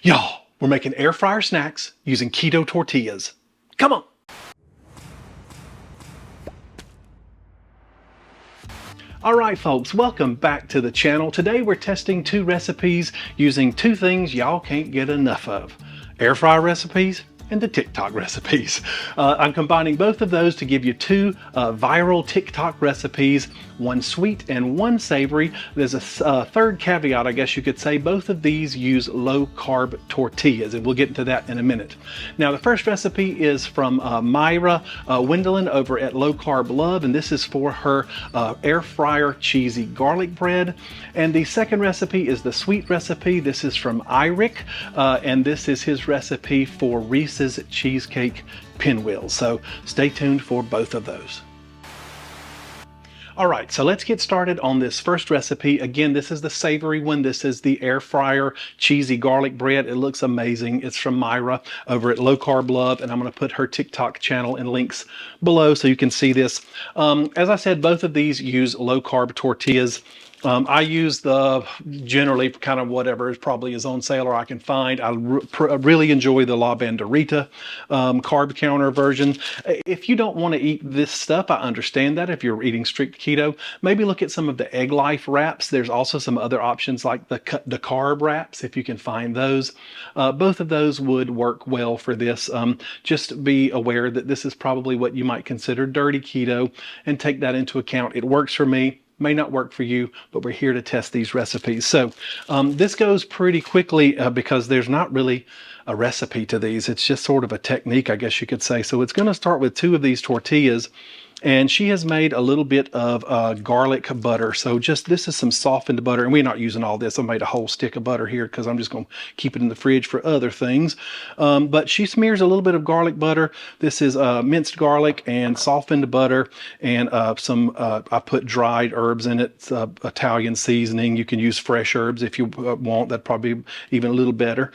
Y'all, we're making air fryer snacks using keto tortillas. Come on. All right, folks, welcome back to the channel. Today we're testing two recipes using two things y'all can't get enough of: air fryer recipes and the TikTok recipes. I'm combining both of those to give you two viral TikTok recipes, one sweet and one savory. There's a third caveat, I guess you could say. Both of these use low carb tortillas, and we'll get into that in a minute. Now, the first recipe is from Myra Wendelin over at Low Carb Love, and this is for her air fryer cheesy garlic bread. And the second recipe is the sweet recipe. This is from Iric, and this is his recipe for Reese's Cheesecake Pinwheels. So stay tuned for both of those. All right, so let's get started on this first recipe. Again, this is the savory one. This is the air fryer cheesy garlic bread. It looks amazing. It's from Myra over at Low Carb Love, and I'm going to put her TikTok channel and links below so you can see this. As I said, both of these use low carb tortillas. I use the generally kind of whatever probably is on sale or I can find. I really enjoy the La Banderita carb counter version. If you don't want to eat this stuff, I understand that. If you're eating strict keto, maybe look at some of the Egg Life wraps. There's also some other options like the carb wraps, if you can find those. Both of those would work well for this. Just be aware that this is probably what you might consider dirty keto, and take that into account. It works for me. May not work for you, but we're here to test these recipes. So this goes pretty quickly because there's not really a recipe to these. It's just sort of a technique, I guess you could say. So it's going to start with two of these tortillas, and she has made a little bit of garlic butter. So this is some softened butter, and we're not using all this. I made a whole stick of butter here because I'm just going to keep it in the fridge for other things. But she smears a little bit of garlic butter. This is minced garlic and softened butter, and I put dried herbs in it, Italian seasoning. You can use fresh herbs if you want. That'd probably be even a little better.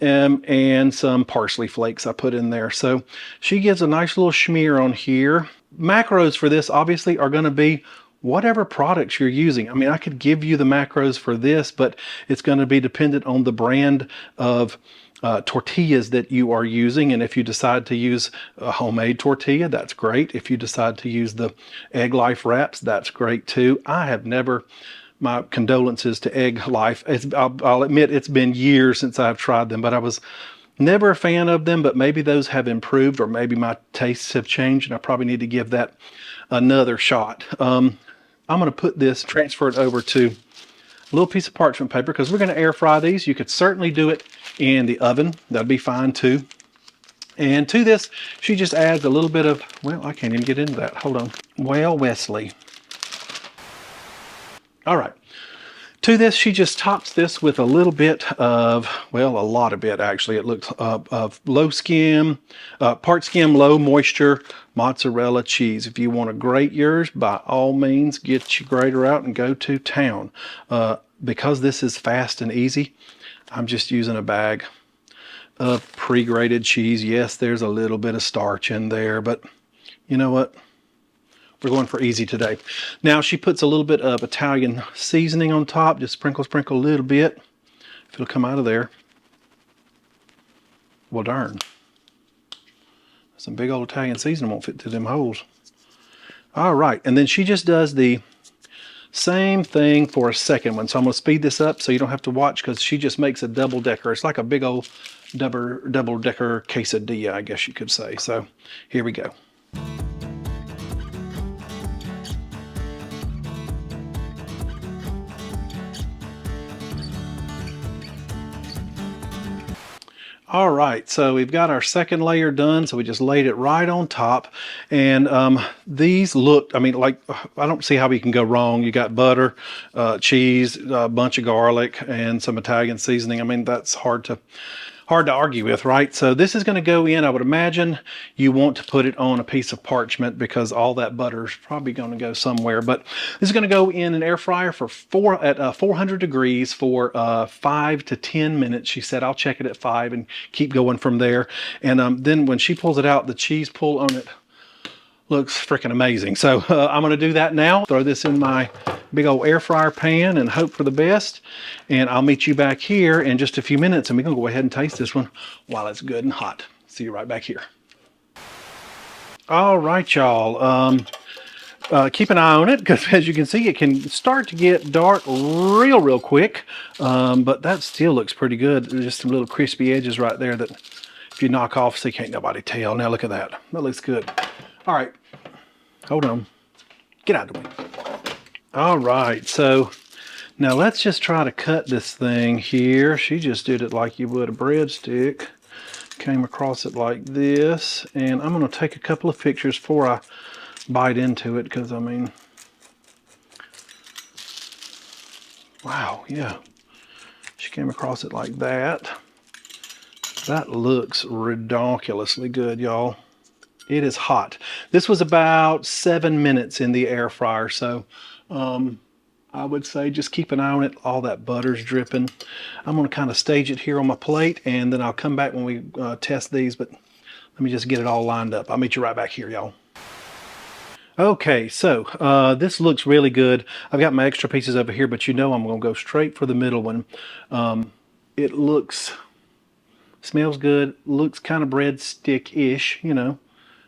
And some parsley flakes I put in there. So she gives a nice little smear on here. Macros for this obviously are going to be whatever products you're using. I mean, I could give you the macros for this, but it's going to be dependent on the brand of tortillas that you are using. And if you decide to use a homemade tortilla, that's great. If you decide to use the Egg Life wraps, that's great too. My condolences to Egg Life. I'll admit it's been years since I've tried them, but I was never a fan of them, but maybe those have improved, or maybe my tastes have changed, and I probably need to give that another shot. I'm going to put this, transfer it over to a little piece of parchment paper because we're going to air fry these. You could certainly do it in the oven. That'd be fine too. And to this, she just adds a little bit of, well, I can't even get into that. Hold on. Well, Wesley. All right. To this, she just tops this with a little bit of, well, a lot of it actually. It looks of low skim, part skim, low moisture mozzarella cheese. If you want to grate yours, by all means, get your grater out and go to town. Because this is fast and easy, I'm just using a bag of pre-grated cheese. Yes, there's a little bit of starch in there, but you know what? We're going for easy today. Now she puts a little bit of Italian seasoning on top. Just sprinkle a little bit. If it'll come out of there. Well, darn. Some big old Italian seasoning won't fit through them holes. All right, and then she just does the same thing for a second one. So I'm going to speed this up so you don't have to watch, because she just makes a double-decker. It's like a big old double-decker quesadilla, I guess you could say. So here we go. All right, so we've got our second layer done, so we just laid it right on top. And these look, I mean, like, I don't see how we can go wrong. You got butter, cheese, a bunch of garlic, and some Italian seasoning. I mean, that's hard to argue with, right? So this is going to go in. I would imagine you want to put it on a piece of parchment because all that butter is probably going to go somewhere. But this is going to go in an air fryer for 400 degrees for 5 to 10 minutes. She said, I'll check it at 5 and keep going from there. And then when she pulls it out, the cheese pull on it looks freaking amazing. So I'm going to do that now. Throw this in my big old air fryer pan and hope for the best. And I'll meet you back here in just a few minutes, and we're going to go ahead and taste this one while it's good and hot. See you right back here. All right, y'all. Keep an eye on it, because as you can see, it can start to get dark real quick, but that still looks pretty good. There's just some little crispy edges right there that if you knock off, so can't nobody tell. Now look at that. That looks good. All right, hold on. Get out of the way. All right, so now let's just try to cut this thing here. She just did it like you would a breadstick. Came across it like this, and I'm going to take a couple of pictures before I bite into it, because I mean, wow, yeah, she came across it like that. That looks ridiculously good, y'all. It is hot. This was about 7 minutes in the air fryer, so I would say just keep an eye on it. All that butter's dripping. I'm going to kind of stage it here on my plate, and then I'll come back when we test these, but let me just get it all lined up. I'll meet you right back here, y'all. Okay, so this looks really good. I've got my extra pieces over here, but you know I'm going to go straight for the middle one. It smells good, looks kind of breadstick-ish, you know,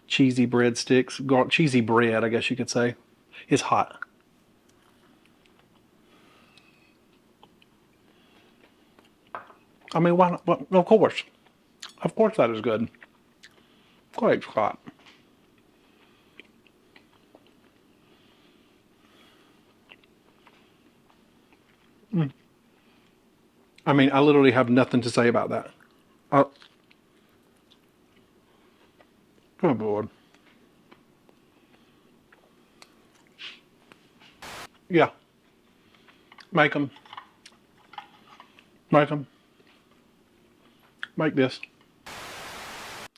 cheesy breadsticks, cheesy bread, I guess you could say. It's hot. I mean, why not? Well, of course that is good. Great Scott. I mean, I literally have nothing to say about that. Good Lord. Yeah. Make them. Make them. Make this.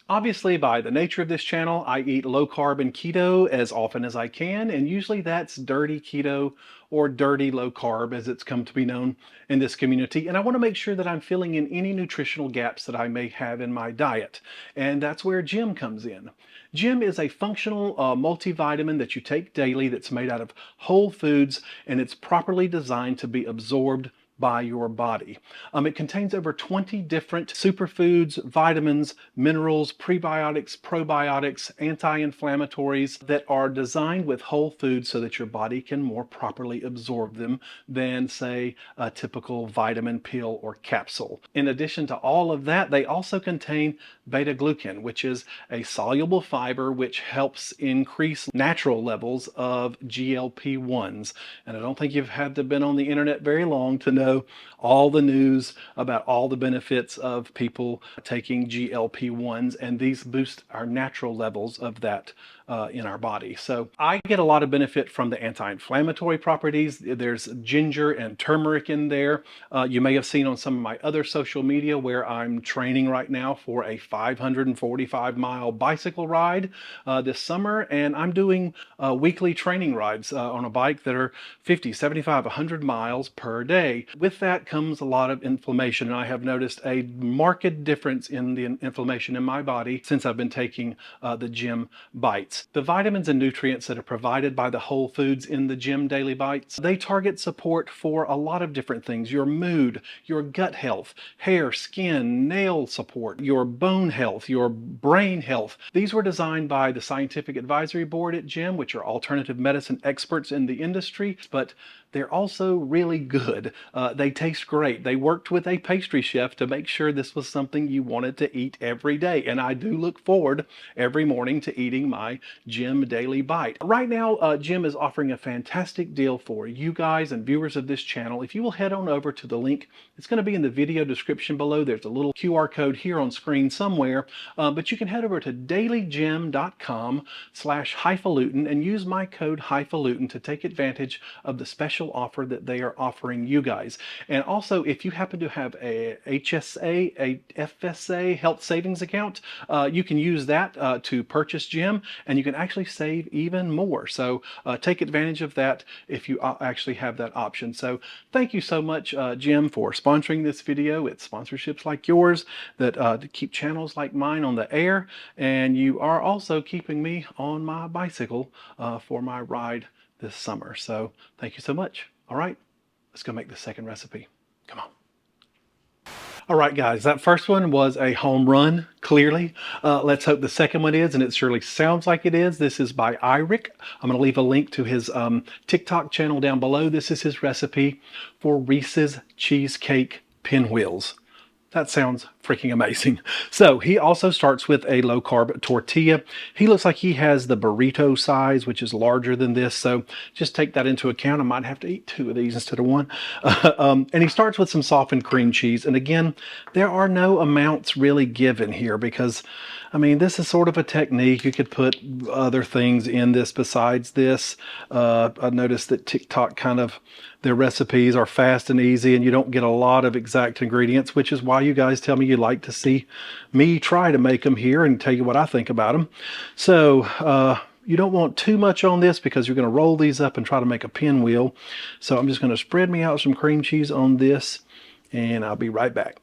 Obviously, by the nature of this channel, I eat low carb and keto as often as I can, and usually that's dirty keto or dirty low carb, as it's come to be known in this community. And I want to make sure that I'm filling in any nutritional gaps that I may have in my diet. And that's where Gym comes in. Gym is a functional multivitamin that you take daily that's made out of whole foods, and it's properly designed to be absorbed by your body. It contains over 20 different superfoods, vitamins, minerals, prebiotics, probiotics, anti-inflammatories that are designed with whole foods so that your body can more properly absorb them than, say, a typical vitamin pill or capsule. In addition to all of that, they also contain beta-glucan, which is a soluble fiber which helps increase natural levels of GLP-1s. And I don't think you've had to been on the internet very long to know all the news about all the benefits of people taking GLP-1s, and these boost our natural levels of that in our body. So I get a lot of benefit from the anti-inflammatory properties. There's ginger and turmeric in there. You may have seen on some of my other social media where I'm training right now for a 545-mile bicycle ride this summer, and I'm doing weekly training rides on a bike that are 50, 75, 100 miles per day. With that comes a lot of inflammation, and I have noticed a marked difference in the inflammation in my body since I've been taking the Gym Bites. The vitamins and nutrients that are provided by the whole foods in the Gym Daily Bites, they target support for a lot of different things: your mood, your gut health, hair, skin, nail support, your bone health, your brain health. These were designed by the Scientific Advisory Board at Gym, which are alternative medicine experts in the industry, but they're also really good. They taste great. They worked with a pastry chef to make sure this was something you wanted to eat every day. And I do look forward every morning to eating my Gym Daily Bite. Right now, Gym is offering a fantastic deal for you guys and viewers of this channel. If you will head on over to the link, it's going to be in the video description below. There's a little QR code here on screen somewhere, but you can head over to dailygym.com/highfalutin and use my code highfalutin to take advantage of the special special offer that they are offering you guys. And also, if you happen to have a HSA, a FSA, health savings account, you can use that to purchase Jim, and you can actually save even more. So take advantage of that if you actually have that option. So thank you so much, Jim, for sponsoring this video. It's sponsorships like yours that keep channels like mine on the air, and you are also keeping me on my bicycle for my ride this summer. So thank you so much. All right, let's go make the second recipe. Come on. All right, guys, that first one was a home run, clearly. Let's hope the second one is, and it surely sounds like it is. This is by Iric. I'm going to leave a link to his TikTok channel down below. This is his recipe for Reese's Cheesecake Pinwheels. That sounds freaking amazing. So he also starts with a low carb tortilla. He looks like he has the burrito size, which is larger than this. So just take that into account. I might have to eat 2 of these instead of 1. And he starts with some softened cream cheese. And again, there are no amounts really given here because, I mean, this is sort of a technique. You could put other things in this besides this. I noticed that TikTok kind of, their recipes are fast and easy and you don't get a lot of exact ingredients, which is why you guys tell me you like to see me try to make them here and tell you what I think about them. So you don't want too much on this because you're going to roll these up and try to make a pinwheel. So I'm just going to spread me out some cream cheese on this and I'll be right back.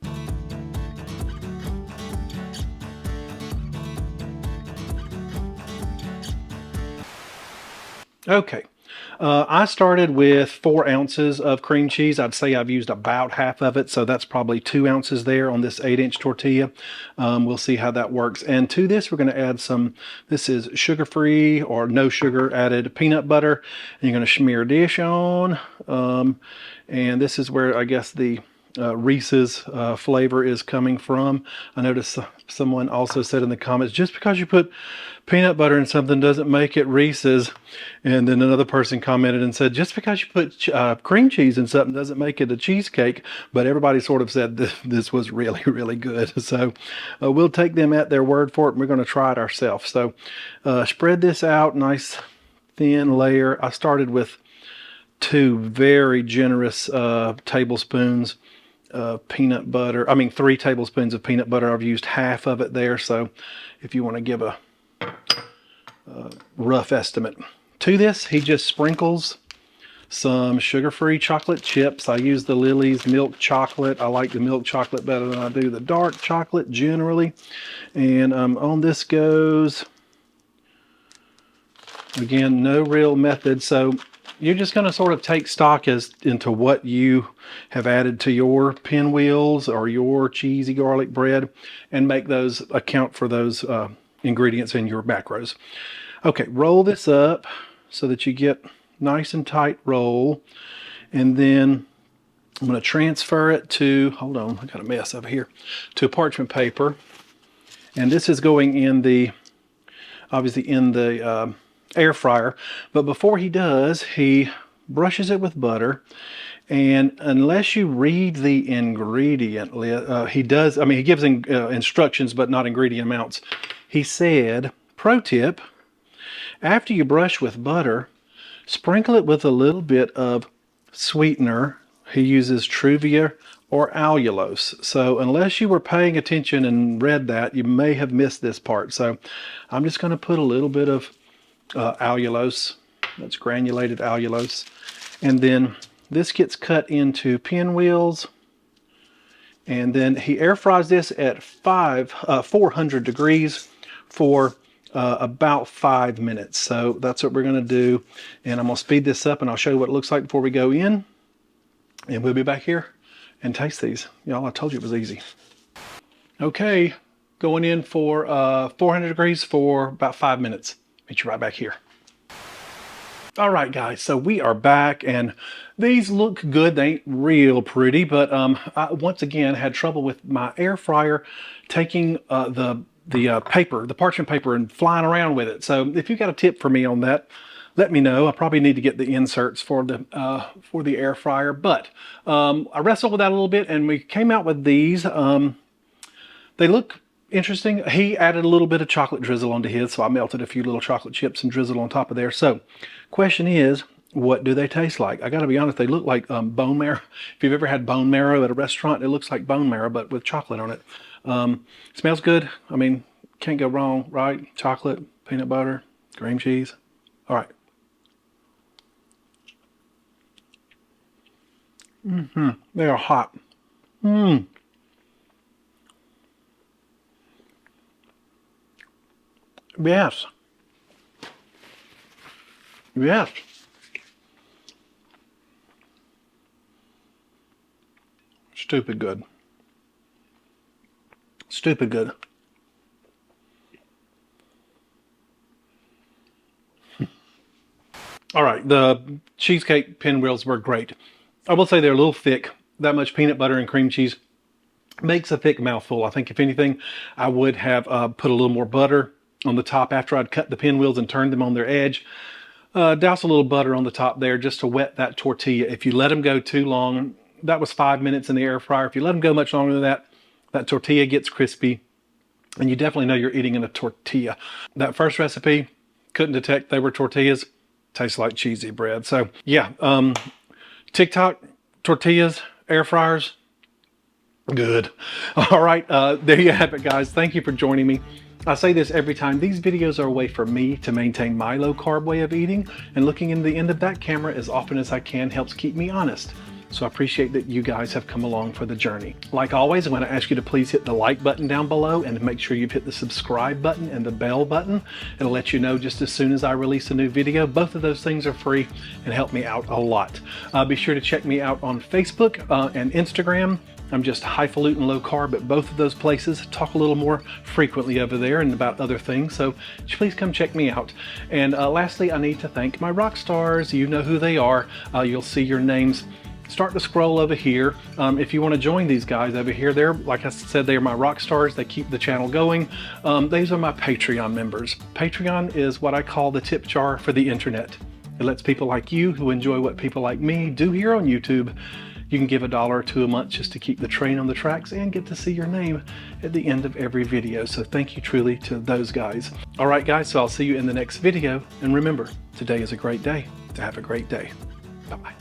Okay. I started with 4 ounces of cream cheese. I'd say I've used about half of it, so that's probably 2 ounces there on this 8-inch tortilla. We'll see how that works. And to this, we're going to add some, this is sugar-free or no sugar added peanut butter. And you're going to smear dish on. And this is where I guess the Reese's flavor is coming from. I noticed someone also said in the comments, just because you put peanut butter in something doesn't make it Reese's. And then another person commented and said, just because you put cream cheese in something doesn't make it a cheesecake. But everybody sort of said this was really, really good. So we'll take them at their word for it, and we're going to try it ourselves. So spread this out, nice thin layer. I started with 2 very generous tablespoons of peanut butter. I mean, 3 tablespoons of peanut butter. I've used half of it there. So if you want to give a rough estimate. To this, he just sprinkles some sugar-free chocolate chips. I use the Lily's milk chocolate. I like the milk chocolate better than I do the dark chocolate generally. And on this goes, again, no real method. So you're just going to sort of take stock as into what you have added to your pinwheels or your cheesy garlic bread and make those account for those ingredients in your macros. Okay, roll this up so that you get nice and tight roll. And then I'm going to transfer it to, hold on, I got a mess over here, to parchment paper. And this is going in the, obviously in the air fryer. But before he does, he brushes it with butter. And unless you read the ingredient list, he does, I mean, he gives instructions, but not ingredient amounts. He said, pro tip, after you brush with butter, sprinkle it with a little bit of sweetener. He uses Truvia or allulose. So unless you were paying attention and read that, you may have missed this part. So I'm just going to put a little bit of allulose. That's granulated allulose. And then this gets cut into pinwheels. And then he air fries this at 400 degrees for about 5 minutes. So that's what we're going to do. And I'm going to speed this up and I'll show you what it looks like before we go in. And we'll be back here and taste these. Y'all, I told you it was easy. Okay, going in for 400 degrees for about 5 minutes. Meet you right back here. All right, guys, so we are back and these look good. They ain't real pretty, but I once again had trouble with my air fryer taking the paper, the parchment paper, and flying around with it. So if you got a tip for me on that, let me know. I probably need to get the inserts for the air fryer, but I wrestled with that a little bit and we came out with these. They look interesting. He added a little bit of chocolate drizzle onto his, so I melted a few little chocolate chips and drizzled on top of there. So question is, What do they taste like? I gotta be honest, they look like bone marrow. If you've ever had bone marrow at a restaurant, it looks like bone marrow, but with chocolate on it. Smells good. I mean, can't go wrong, right? Chocolate, peanut butter, cream cheese. All right. They are hot. Yes. Yes. Stupid good. Stupid good. All right, the cheesecake pinwheels were great. I will say they're a little thick. That much peanut butter and cream cheese makes a thick mouthful. I think if anything, I would have put a little more butter on the top after I'd cut the pinwheels and turned them on their edge. Douse a little butter on the top there just to wet that tortilla. If you let them go too long, that was 5 minutes in the air fryer. If you let them go much longer than that, that tortilla gets crispy and you definitely know you're eating in a tortilla. That first recipe, couldn't detect they were tortillas. Tastes like cheesy bread. So yeah, TikTok, tortillas, air fryers, good. All right, there you have it, guys. Thank you for joining me. I say this every time. These videos are a way for me to maintain my low carb way of eating, and looking in the end of that camera as often as I can helps keep me honest. So I appreciate that you guys have come along for the journey. Like always, I'm going to ask you to please hit the like button down below and make sure you've hit the subscribe button and the bell button. It'll let you know just as soon as I release a new video. Both of those things are free and help me out a lot. Be sure to check me out on Facebook and Instagram. I'm just Highfalutin Low Carb at both of those places. Talk a little more frequently over there and about other things, so please come check me out. And lastly, I need to thank my rock stars. You know who they are. You'll see your names start to scroll over here. If you want to join these guys over here, they're, like I said, they are my rock stars. They keep the channel going. These are my Patreon members. Patreon is what I call the tip jar for the internet. It lets people like you who enjoy what people like me do here on YouTube. You can give $1 or $2 a month just to keep the train on the tracks and get to see your name at the end of every video. So thank you truly to those guys. All right, guys, so I'll see you in the next video. And remember, today is a great day to have a great day. Bye-bye.